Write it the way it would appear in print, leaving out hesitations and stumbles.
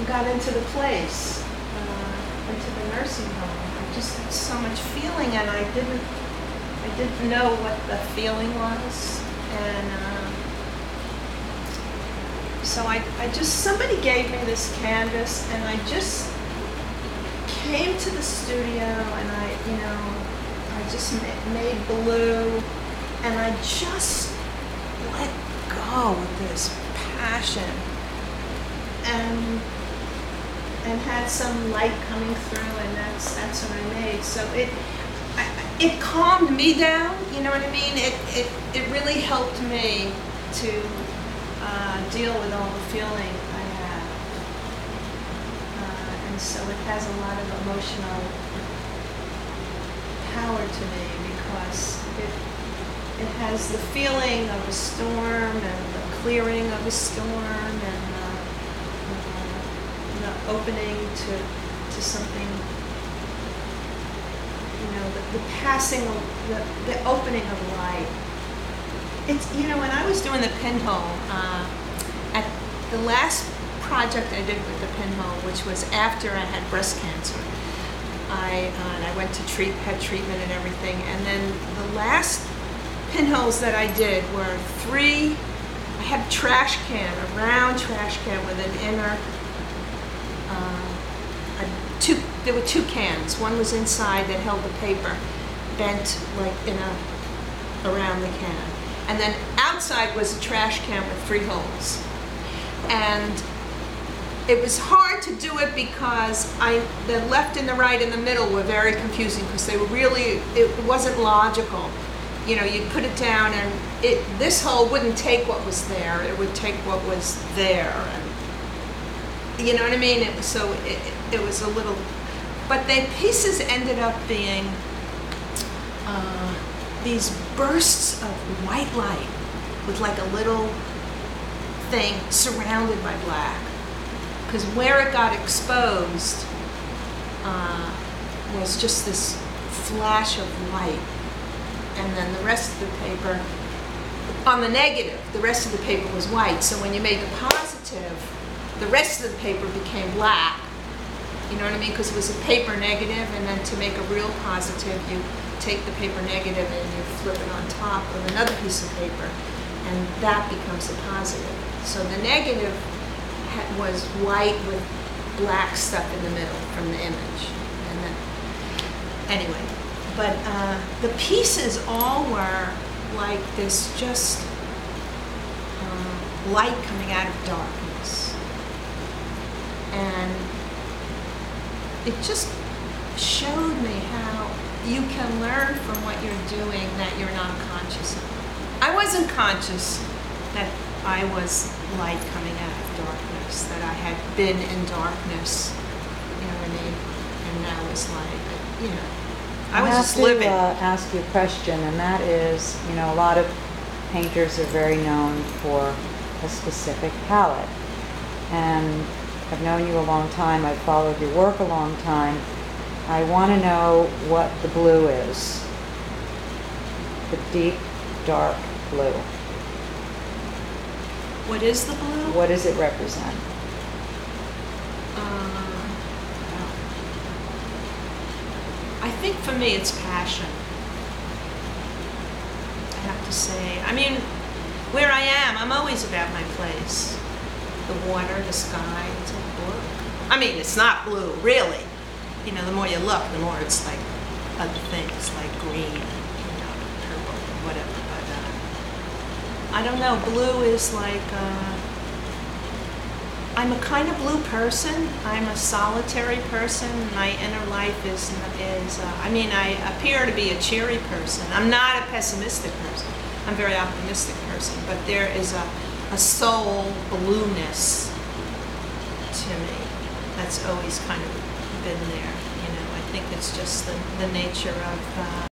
got into the place, into the nursing home. I just had so much feeling, and I didn't know what the feeling was, and so somebody gave me this canvas, and I just came to the studio, and I just made blue, and I just let go with this passion, and had some light coming through, and that's what I made. So it calmed me down, you know what I mean? It really helped me to deal with all the feeling I have. And so it has a lot of emotional power to me, because it has the feeling of a storm, and the clearing of a storm, and the opening to something, the passing of the opening of light. It's, when I was doing the pinhole, at the last project I did with the pinhole, which was after I had breast cancer, I went to had treatment and everything, and then the last pinholes that I did were 3. I had a trash can, a round trash can with an inner, there were 2 cans. One was inside that held the paper, bent like around the can. And then outside was a trash can with 3 holes. And it was hard to do it because the left and the right and the middle were very confusing, because they were really, it wasn't logical. You'd put it down, and this hole wouldn't take what was there, it would take what was there. And, you know what I mean? It was a little, but the pieces ended up being these bursts of white light with like a little thing surrounded by black. Because where it got exposed was just this flash of light. And then the rest of the paper, on the negative, the rest of the paper was white. So when you made the positive, the rest of the paper became black. You know what I mean? Because it was a paper negative, and then to make a real positive, you take the paper negative and you flip it on top of another piece of paper, and that becomes a positive. So the negative was white with black stuff in the middle from the image. And then, anyway, but the pieces all were like this, just light coming out of darkness. And it just showed me how you can learn from what you're doing that you're not conscious of. I wasn't conscious that I was light coming out of darkness, that I had been in darkness, you know what I mean? And now it's like, I was just living. I have to ask you a question, and that is, a lot of painters are very known for a specific palette. And I've known you a long time, I've followed your work a long time. I want to know what the blue is. The deep, dark blue. What is the blue? What does it represent? I think for me it's passion. I have to say. I mean, where I am, I'm always about my place. The water, the sky, it's all blue. I mean, it's not blue, really. The more you look, the more it's like other things, like green, purple, whatever. But I don't know, blue is like, I'm a kind of blue person. I'm a solitary person. My inner life is I appear to be a cheery person. I'm not a pessimistic person. I'm a very optimistic person, but there is a soul blueness to me that's always kind of been there. I think it's just the nature of